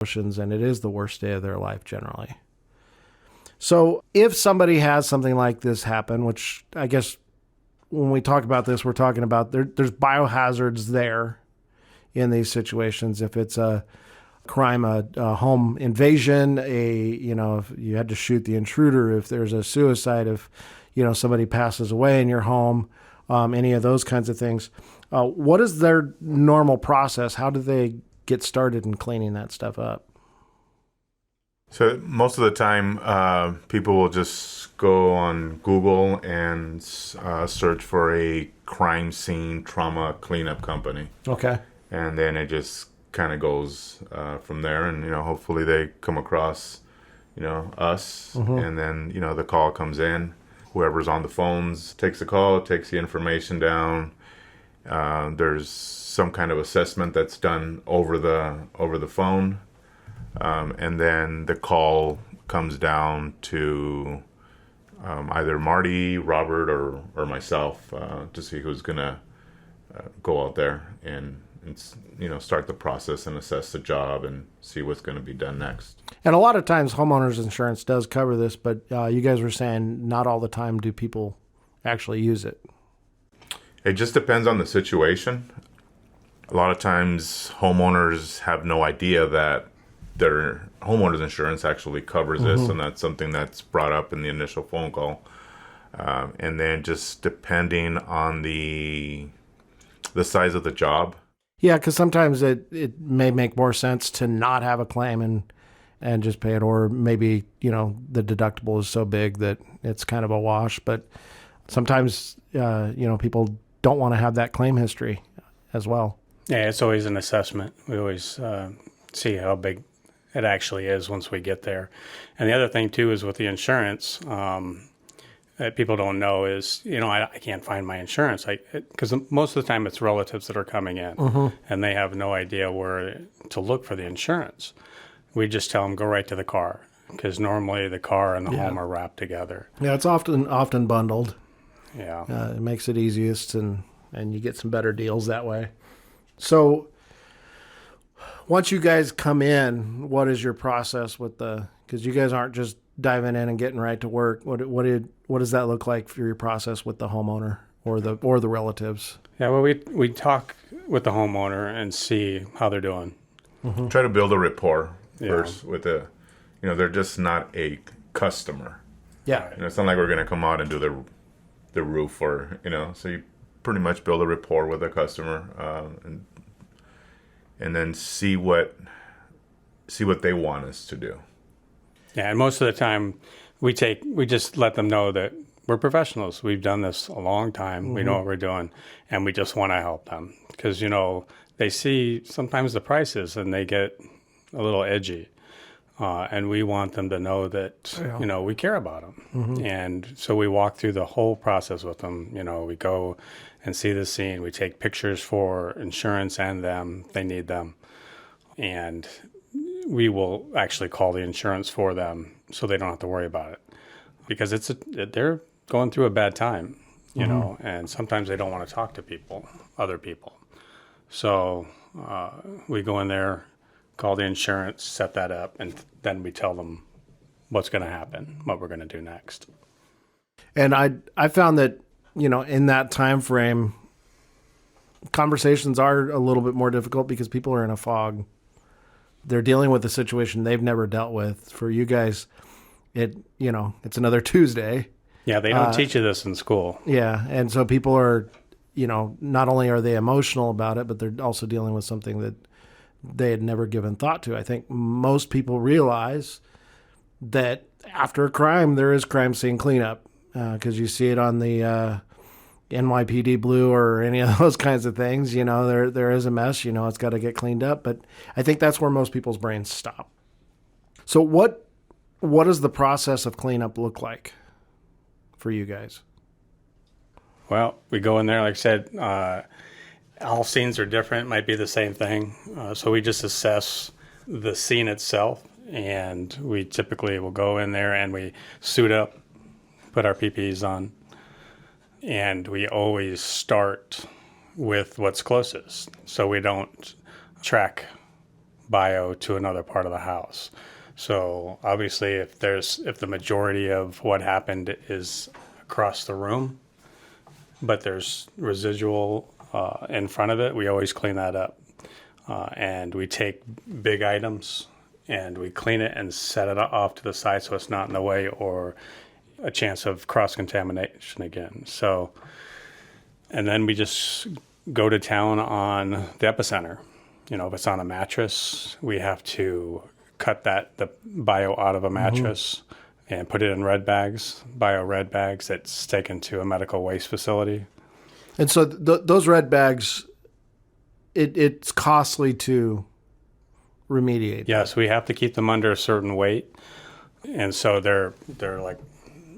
emotions, and it is the worst day of their life generally. So if somebody has something like this happen, which I guess when we talk about this, we're talking about there's biohazards there in these situations. If it's a crime, a home invasion, if you had to shoot the intruder, if there's a suicide, if, somebody passes away in your home, any of those kinds of things. What is their normal process? How do they get started in cleaning that stuff up? So most of the time, people will just go on Google and search for a crime scene trauma cleanup company. Okay. And then it just kind of goes from there. And, hopefully they come across, us. Mm-hmm. And then, the call comes in. Whoever's on the phones takes the call, takes the information down. There's some kind of assessment that's done over the phone. And then the call comes down to either Marty, Robert, or myself to see who's going to go out there and start the process and assess the job and see what's going to be done next. And a lot of times homeowners insurance does cover this, but you guys were saying not all the time do people actually use it. It just depends on the situation. A lot of times homeowners have no idea that their homeowner's insurance actually covers this, and that's something that's brought up in the initial phone call. And then just depending on the size of the job. Yeah, because sometimes it may make more sense to not have a claim and just pay it, or maybe, the deductible is so big that it's kind of a wash. But sometimes, people don't want to have that claim history as well. Yeah, it's always an assessment. We always see how big it actually is once we get there. And the other thing, too, is with the insurance, that people don't know is, I can't find my insurance. Because most of the time it's relatives that are coming in, and they have no idea where to look for the insurance. We just tell them, go right to the car, because normally the car and the home are wrapped together. Yeah, it's often bundled. Yeah. It makes it easiest, and you get some better deals that way. So once you guys come in, what is your process with because you guys aren't just diving in and getting right to work. What does that look like for your process with the homeowner or the relatives? Yeah, well, we talk with the homeowner and see how they're doing. Mm-hmm. Try to build a rapport first with they're just not a customer. Yeah. It's not like we're going to come out and do the roof or, so you pretty much build a rapport with the customer, and then see what they want us to do. Yeah, and most of the time we just let them know that we're professionals. We've done this a long time. We know what we're doing, and we just want to help them because, they see sometimes the prices and they get a little edgy. And we want them to know that, we care about them. Mm-hmm. And so we walk through the whole process with them. We go and see the scene. We take pictures for insurance and them. They need them. And we will actually call the insurance for them so they don't have to worry about it. Because they're going through a bad time, and sometimes they don't want to talk to other people. So we go in there, call the insurance, set that up, and then we tell them what's going to happen, what we're going to do next. And I found that, in that time frame, conversations are a little bit more difficult because people are in a fog. They're dealing with a situation they've never dealt with. For you guys, it's another Tuesday. Yeah, they don't teach you this in school. Yeah, and so people are, not only are they emotional about it, but they're also dealing with something that they had never given thought to. I think most people realize that after a crime, there is crime scene cleanup because you see it on the NYPD Blue or any of those kinds of things. There is a mess. It's got to get cleaned up. But I think that's where most people's brains stop. So what does the process of cleanup look like for you guys? Well, we go in there, like I said, all scenes are different, might be the same thing. So we just assess the scene itself, and we typically will go in there and we suit up, put our PPEs on, and we always start with what's closest. So we don't track bio to another part of the house. So obviously, if the majority of what happened is across the room, but there's residual in front of it, we always clean that up. And we take big items and we clean it and set it off to the side so it's not in the way or a chance of cross-contamination again. So, and then we just go to town on the epicenter. You know, if it's on a mattress, we have to cut the bio out of a mattress and put it in bio red bags that's taken to a medical waste facility. And so those red bags, it's costly to remediate. Yes, we have to keep them under a certain weight. And so they're like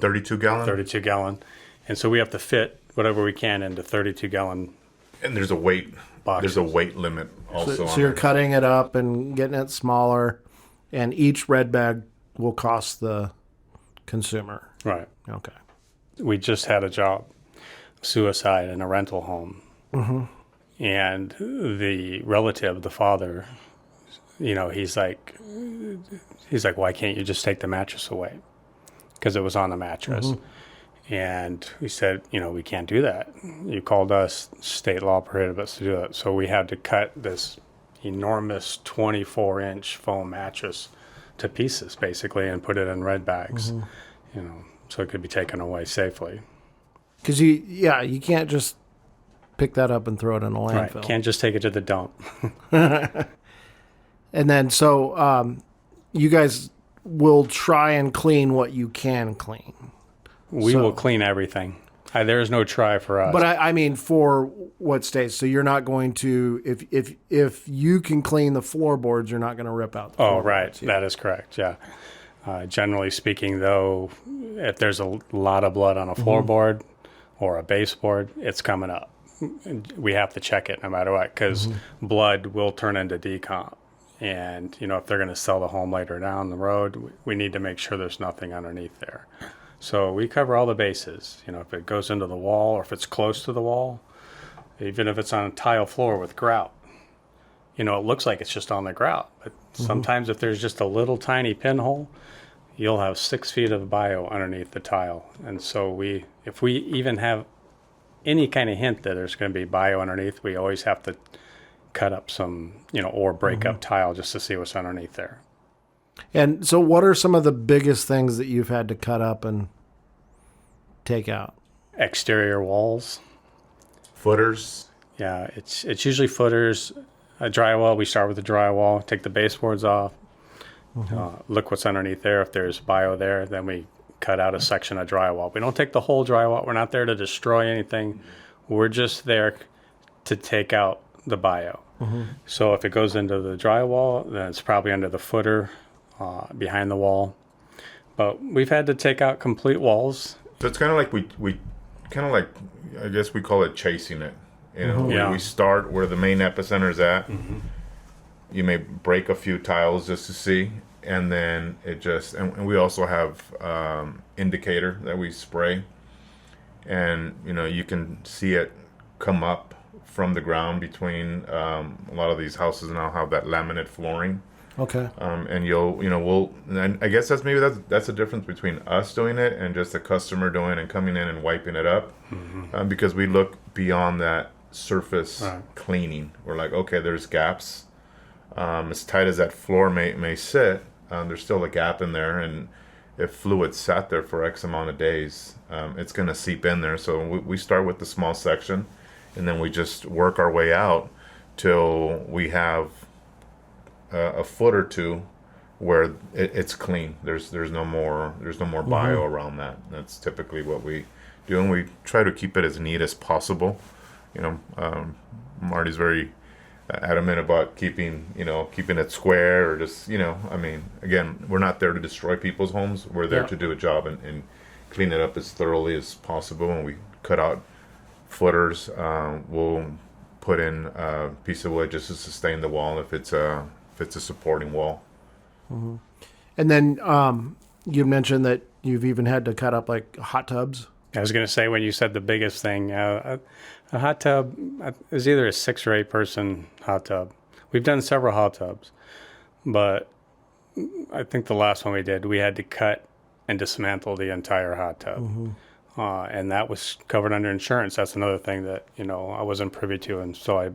32 gallon? 32 gallon. And so we have to fit whatever we can into 32 gallon. And there's a weight boxes. There's a weight limit also. So you're cutting it up and getting it smaller, and each red bag will cost the consumer. Right. Okay. We just had a job, suicide in a rental home. And the relative, the father, you know, he's like, why can't you just take the mattress away? Because it was on the mattress. And we said, you know, we can't do that. You called us, state law prohibited us to do that. So we had to cut this enormous 24-inch foam mattress to pieces, basically, and put it in red bags, you know, so it could be taken away safely. Because you can't just pick that up and throw it in a landfill. Right. Can't just take it to the dump. And then, so you guys will try and clean what you can clean. We will clean everything. There is no try for us. But I mean, for what states? So you're not going to, if you can clean the floorboards, you're not going to rip out the floorboards. Right. Yeah. That is correct. Yeah. Generally speaking, though, if there's a lot of blood on a floorboard or a baseboard, it's coming up. We have to check it no matter what, because blood will turn into decomp. And, you know, if they're going to sell the home later down the road, we need to make sure there's nothing underneath there. So we cover all the bases. You know, if it goes into the wall or if it's close to the wall, even if it's on a tile floor with grout, you know, it looks like it's just on the grout. But sometimes if there's just a little tiny pinhole, you'll have 6 feet of bio underneath the tile. And so if we even have any kind of hint that there's going to be bio underneath, we always have to cut up some, you know, or break up tile just to see what's underneath there. And so what are some of the biggest things that you've had to cut up and take out? Exterior walls. Footers. Yeah, it's usually footers. A drywall, we start with the drywall, take the baseboards off, look what's underneath there. If there's bio there, then we cut out a section of drywall. We don't take the whole drywall. We're not there to destroy anything. We're just there to take out the bio. So if it goes into the drywall, then it's probably under the footer behind the wall. But we've had to take out complete walls. So it's kind of like we kind of like, I guess we call it chasing it. You know, we start where the main epicenter is at. You may break a few tiles just to see, and then it just, and we also have indicator that we spray, and you know, you can see it come up from the ground between a lot of these houses now have that laminate flooring. Okay. And and I guess that's the difference between us doing it and just the customer doing and coming in and wiping it up, because we look beyond that surface cleaning. We're like, okay, there's gaps. As tight as that floor may sit, there's still a gap in there, and if fluid sat there for X amount of days, it's going to seep in there. So we start with the small section, and then we just work our way out till we have a foot or two where it's clean. There's no more bio around that. That's typically what we do, and we try to keep it as neat as possible. You know, Marty's very adamant about keeping it square, or just, you know, I mean, again, we're not there to destroy people's homes. We're there to do a job and clean it up as thoroughly as possible. And we cut out footers. We'll put in a piece of wood just to sustain the wall if it's a supporting wall. And then you mentioned that you've even had to cut up like hot tubs. I was going to say, when you said the biggest thing, a hot tub is either a 6 or 8 person hot tub. We've done several hot tubs. But I think the last one we did, we had to cut and dismantle the entire hot tub. And that was covered under insurance. That's another thing that, I wasn't privy to. And so I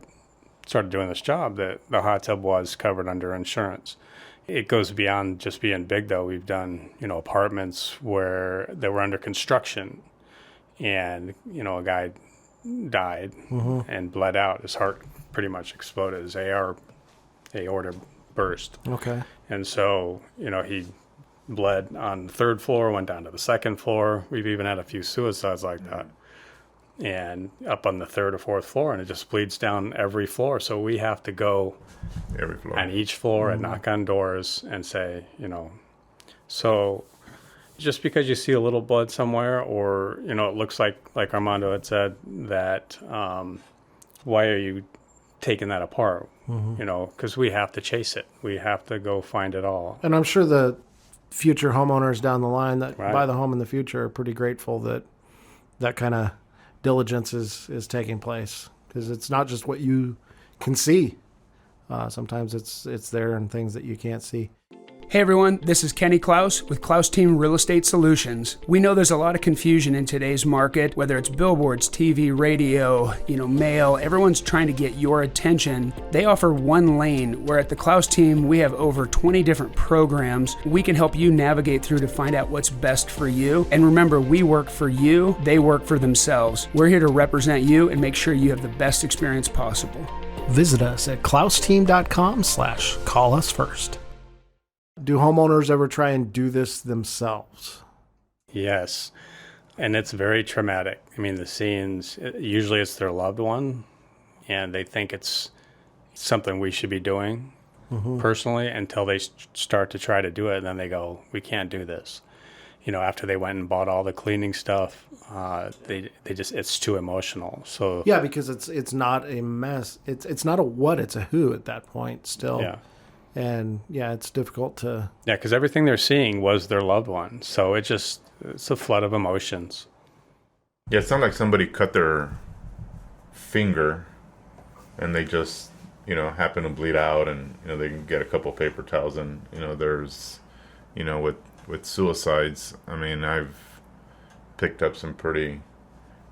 started doing this job that the hot tub was covered under insurance. It goes beyond just being big, though. We've done, apartments where they were under construction and, a guy died and bled out. His heart pretty much exploded. His aorta burst. Okay. And so, he bled on the third floor, went down to the second floor. We've even had a few suicides like that. And up on the third or fourth floor, and it just bleeds down every floor. So we have to go every floor on each floor and knock on doors and say, so just because you see a little blood somewhere, or, it looks like Armando had said, that why are you taking that apart? Because we have to chase it. We have to go find it all. And I'm sure the future homeowners down the line that buy the home in the future are pretty grateful that that kind of diligence is taking place, because it's not just what you can see. Sometimes it's there in things that you can't see. Hey everyone, this is Kenny Klaus with Klaus Team Real Estate Solutions. We know there's a lot of confusion in today's market, whether it's billboards, TV, radio, mail. Everyone's trying to get your attention. They offer one lane, where at the Klaus Team, we have over 20 different programs. We can help you navigate through to find out what's best for you. And remember, we work for you, they work for themselves. We're here to represent you and make sure you have the best experience possible. Visit us at klausteam.com/call-us-first. Do homeowners ever try and do this themselves? Yes. And it's very traumatic. I mean, the scenes, usually it's their loved one, and they think it's something we should be doing personally, until they start to try to do it. And then they go, we can't do this. After they went and bought all the cleaning stuff, they just, it's too emotional. So yeah, because it's not a mess. It's not a what, it's a who at that point still. Yeah. And yeah, it's difficult to... Yeah, because everything they're seeing was their loved one. So it's a flood of emotions. Yeah, it's not like somebody cut their finger and they just, happen to bleed out, and, they can get a couple paper towels. And, there's, with suicides, I mean, I've picked up some pretty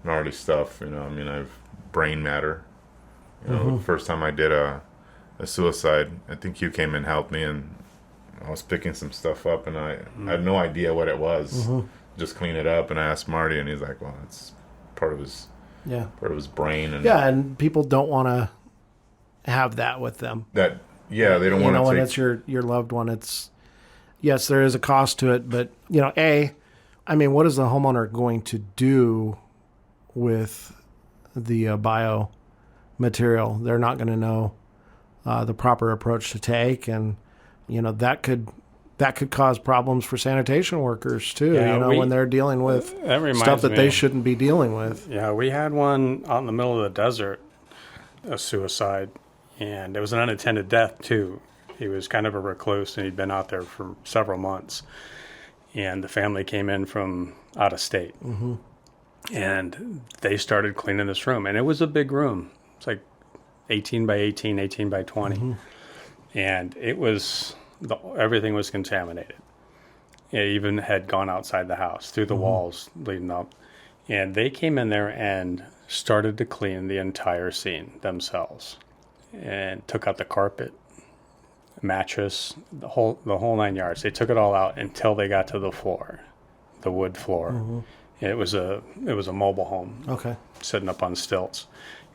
gnarly stuff. I've brain matter. The first time I did a suicide, I think you came and helped me, and I was picking some stuff up, and I had no idea what it was. Just clean it up, and I asked Marty, and he's like, well, it's part of his brain. And and people don't want to have that with them. They don't want to when it's your loved one. It's, yes, there is a cost to it, but what is the homeowner going to do with the bio material? They're not going to know the proper approach to take, and that could cause problems for sanitation workers too. When they're dealing with stuff that they shouldn't be dealing with. Yeah, we had one out in the middle of the desert, a suicide, and it was an unattended death too. He was kind of a recluse, and he'd been out there for several months, and the family came in from out of state, and they started cleaning this room, and it was a big room. It's like 18 by 18, 18 by 20. And it was, everything was contaminated. It even had gone outside the house, through the walls leading up. And they came in there and started to clean the entire scene themselves, and took out the carpet, mattress, the whole 9 yards. They took it all out until they got to the floor, the wood floor. And it was a mobile home. Okay. Sitting up on stilts.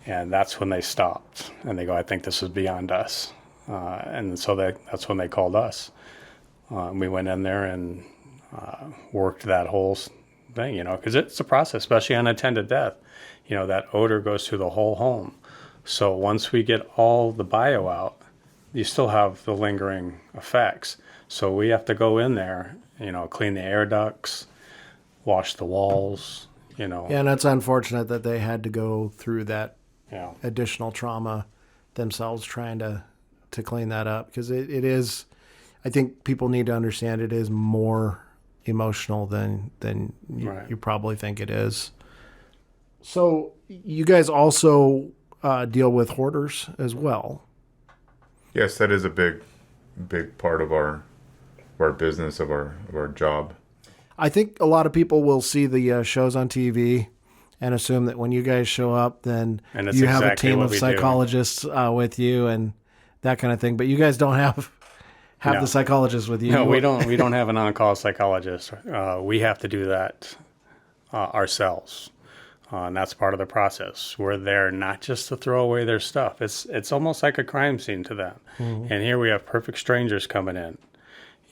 And that's when they stopped, and they go, I think this is beyond us. And so that's when they called us. We went in there and worked that whole thing, because it's a process, especially unattended death. That odor goes through the whole home. So once we get all the bio out, you still have the lingering effects. So we have to go in there, clean the air ducts, wash the walls, Yeah, and it's unfortunate that they had to go through that additional trauma themselves trying to clean that up, because it is, I think people need to understand, it is more emotional than you probably think it is. So you guys also deal with hoarders as well. Yes, that is a big big part of our business, of our job. I think a lot of people will see the shows on TV and assume that when you guys show up, then you have a team of psychologists with you and that kind of thing. But you guys don't have the psychologist with you. No, we don't. We don't have an on-call psychologist. We have to do that ourselves, and that's part of the process. We're there not just to throw away their stuff. It's almost like a crime scene to them. Mm-hmm. And here we have perfect strangers coming in,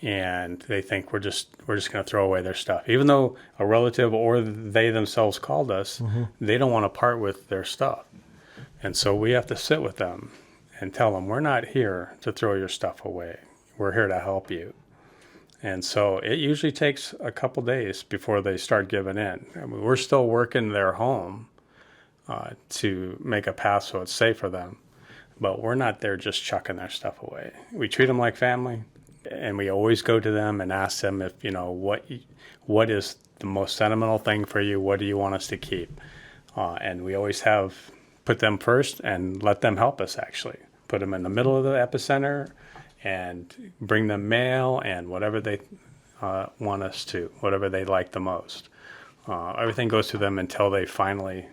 and they think we're just going to throw away their stuff, even though a relative or they themselves called us. Mm-hmm. They don't want to part with their stuff, and so we have to sit with them and tell them we're not here to throw your stuff away. We're here to help you. And so it usually takes a couple days before they start giving in. I mean, we're still working their home to make a path so it's safe for them, but we're not there just chucking their stuff away. We treat them like family, and we always go to them and ask them if, what is the most sentimental thing for you? What do you want us to keep? And we always put them first and let them help us, actually. Put them in the middle of the epicenter and bring them mail and whatever they want us to, whatever they like the most. Everything goes to them until they finally,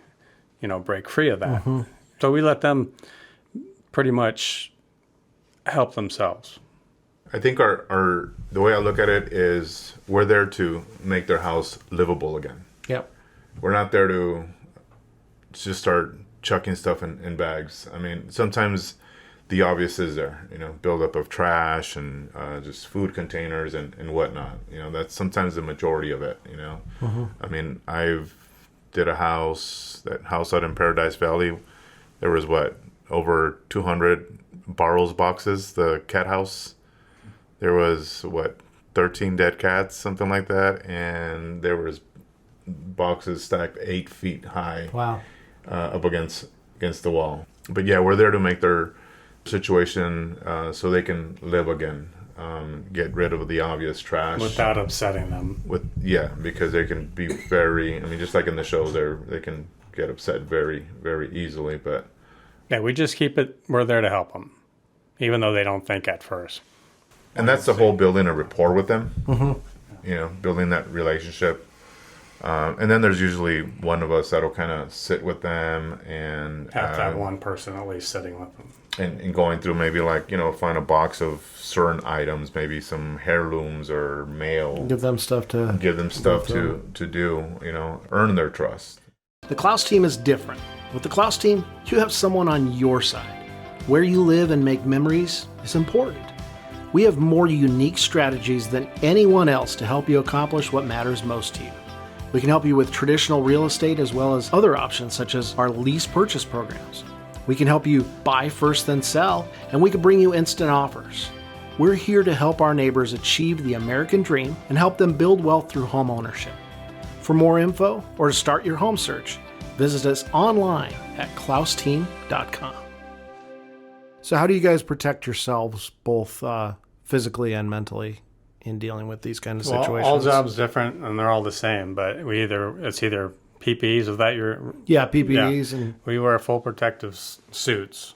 break free of that. Mm-hmm. So we let them pretty much help themselves. I think the way I look at it is we're there to make their house livable again. Yep. We're not there to just start chucking stuff in bags. I mean, sometimes the obvious is there, buildup of trash and just food containers and whatnot. That's sometimes the majority of it, Mm-hmm. I mean, I've did a house out in Paradise Valley. There was over 200 Barrow's boxes, the cat house. There was 13 dead cats, something like that. And there was boxes stacked 8 feet high. Wow. Up against the wall. But yeah, we're there to make their situation so they can live again, get rid of the obvious trash without upsetting them. Because they can be just like in the shows, they can get upset very, very easily. But yeah, we just we're there to help them, even though they don't think at first. And that's the whole building a rapport with them. Mm-hmm. Building that relationship. And then there's usually one of us that'll kind of sit with them and have to have one person at least sitting with them and going through maybe find a box of certain items, maybe some heirlooms or mail. Give them stuff to do, earn their trust. The Klaus team is different. With the Klaus team, you have someone on your side. Where you live and make memories is important. We have more unique strategies than anyone else to help you accomplish what matters most to you. We can help you with traditional real estate as well as other options such as our lease purchase programs. We can help you buy first then sell, and we can bring you instant offers. We're here to help our neighbors achieve the American dream and help them build wealth through home ownership. For more info or to start your home search, visit us online at klausteam.com. So how do you guys protect yourselves both physically and mentally in dealing with these kind of situations? All jobs different and they're all the same, but it's either PPEs, is that your... Yeah, PPEs. Yeah. And we wear full protective suits.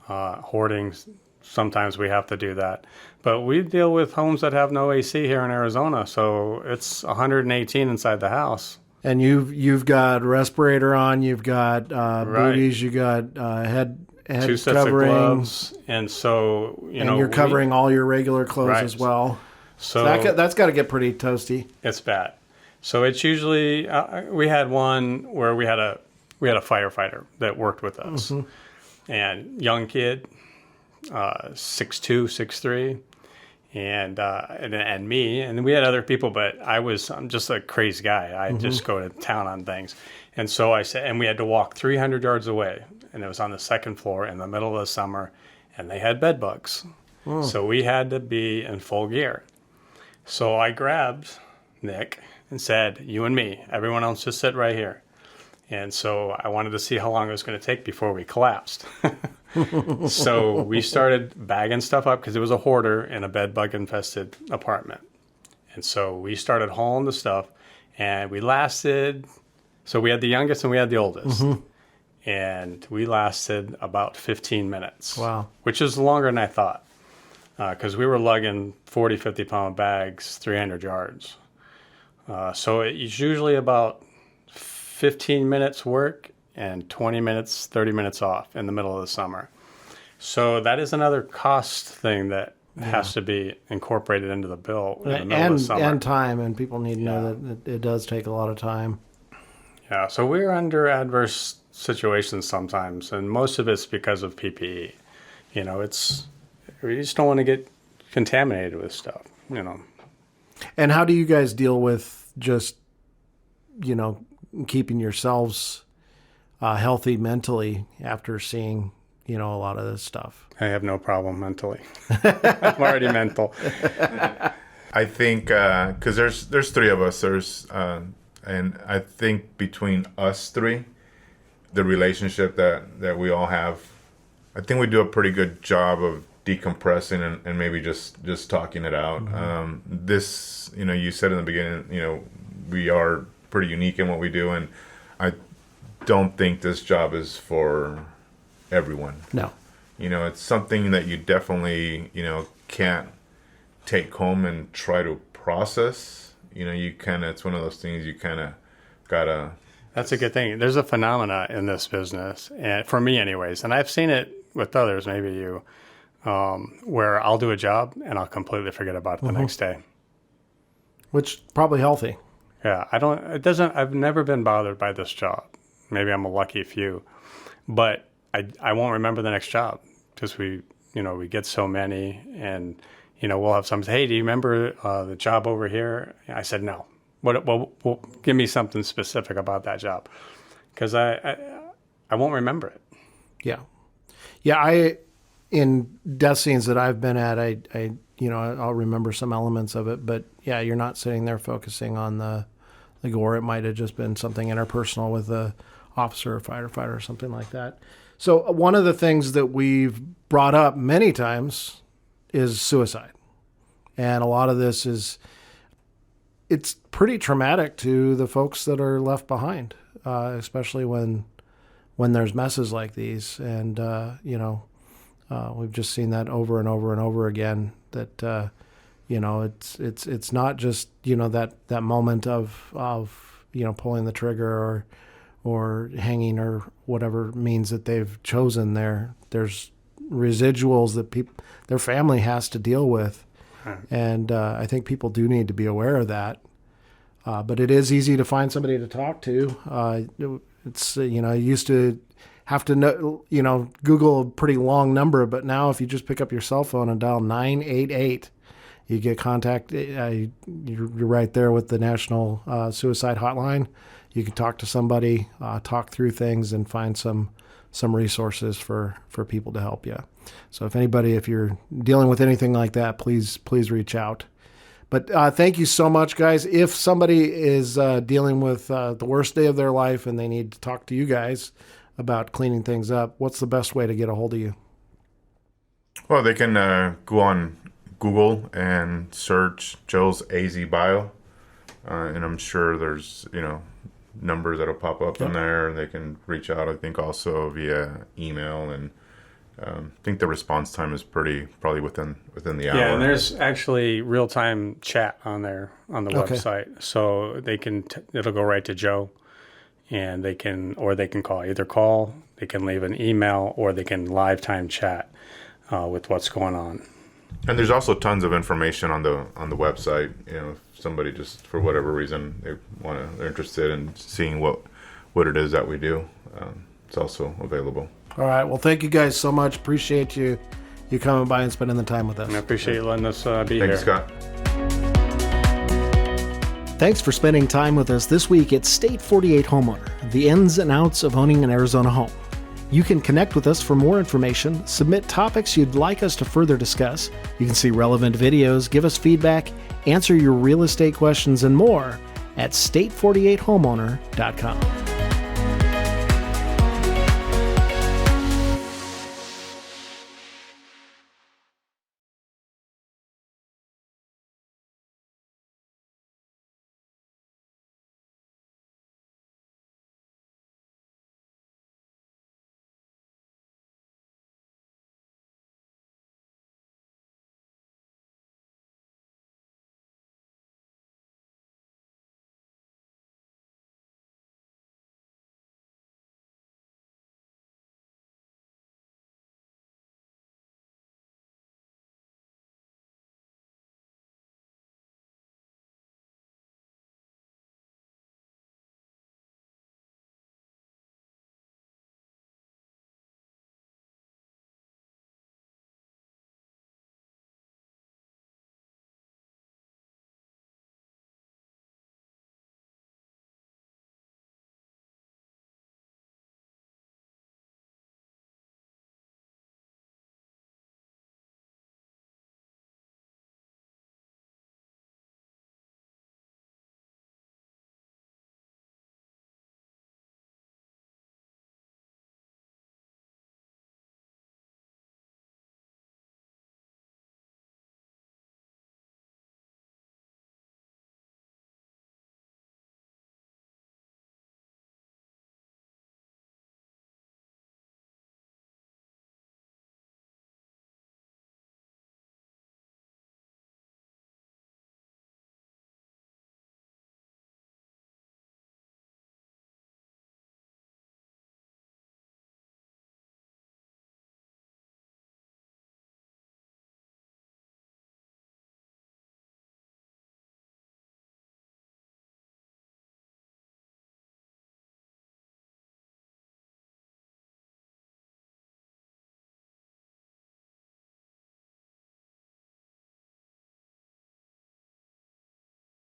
Hoarding, sometimes we have to do that. But we deal with homes that have no AC here in Arizona, so it's 118 inside the house. And you've got a respirator on, you've got booties, you got head 2 sets covering, of gloves, and so and you're covering all your regular clothes as well. So that's got to get pretty toasty. It's bad. So it's usually we had one where we had a firefighter that worked with us, mm-hmm. and young kid, 6'2", 6'3", and me, and we had other people, but I'm just a crazy guy. I mm-hmm. just go to town on things, and so I said, and we had to walk 300 yards away, and it was on the second floor in the middle of the summer, and they had bed bugs, so we had to be in full gear. So I grabbed Nick and said, "You and me, everyone else just sit right here." And so I wanted to see how long it was going to take before we collapsed. So we started bagging stuff up because it was a hoarder in a bed bug infested apartment. And so we started hauling the stuff, and we lasted, so we had the youngest and we had the oldest. Mm-hmm. And we lasted about 15 minutes. Wow. Which is longer than I thought. because we were lugging 40, 50-pound bags 300 yards. So it's usually about 15 minutes work and 20 minutes, 30 minutes off in the middle of the summer. So that is another cost thing that has to be incorporated into the bill in the middle of the summer. And time, and people need to know that it does take a lot of time. Yeah, so we're under adverse situations sometimes, and most of it's because of PPE. You know, we just don't want to get contaminated with stuff, you know. And how do you guys deal with just, you know, keeping yourselves healthy mentally after seeing, you know, a lot of this stuff? I have no problem mentally. I'm already mental. I think because there's three of us. And I think between us three, the relationship that we all have, I think we do a pretty good job of decompressing and maybe just talking it out. This, you know, you said in the beginning, you know, we are pretty unique in what we do, and I don't think this job is for everyone. No. You know, it's something that you definitely, you know, can't take home and try to process. You know, it's one of those things you kind of gotta. That's a good thing. There's a phenomena in this business, and for me anyways, and I've seen it with others, maybe you, where I'll do a job and I'll completely forget about it the next day. Which probably healthy. Yeah, I've never been bothered by this job. Maybe I'm a lucky few, but I won't remember the next job because we get so many, and, you know, we'll have someone say, hey, do you remember the job over here? I said, no. Well, give me something specific about that job, because I won't remember it. Yeah. Yeah, in death scenes that I've been at, I'll remember some elements of it, but yeah, you're not sitting there focusing on the gore. It might have just been something interpersonal with a officer or firefighter or something like that. So one of the things that we've brought up many times is suicide. And a lot of this it's pretty traumatic to the folks that are left behind, especially when there's messes like these. And, we've just seen that over and over and over again, that, it's not just, that moment of pulling the trigger or hanging or whatever means that they've chosen there. There's residuals that their family has to deal with. And I think people do need to be aware of that. But it is easy to find somebody to talk to. It's, you used to have to know, Google a pretty long number, but now if you just pick up your cell phone and dial 988, you get contact. You're right there with the National Suicide Hotline. You can talk to somebody, talk through things, and find some resources for people to help you. So if you're dealing with anything like that, please reach out. But thank you so much, guys. If somebody is dealing with the worst day of their life and they need to talk to you guys about cleaning things up, what's the best way to get a hold of you? Well, they can go on Google and search Joe's AZ Bio, and I'm sure there's numbers that'll pop up in there, and they can reach out. I think also via email, and I think the response time is probably within the hour. Yeah, and there's actually real-time chat on there on the website, so they can it'll go right to Joe, and they can call, they can leave an email, or they can live time chat with what's going on. And there's also tons of information on the website. If somebody just for whatever reason they're interested in seeing what it is that we do, it's also available. All right. Well, thank you guys so much. Appreciate you coming by and spending the time with us. I appreciate you letting us be here. Thanks, Scott. Thanks for spending time with us this week at State 48 Homeowner, the ins and outs of owning an Arizona home. You can connect with us for more information, submit topics you'd like us to further discuss. You can see relevant videos, give us feedback, answer your real estate questions, and more at state48homeowner.com.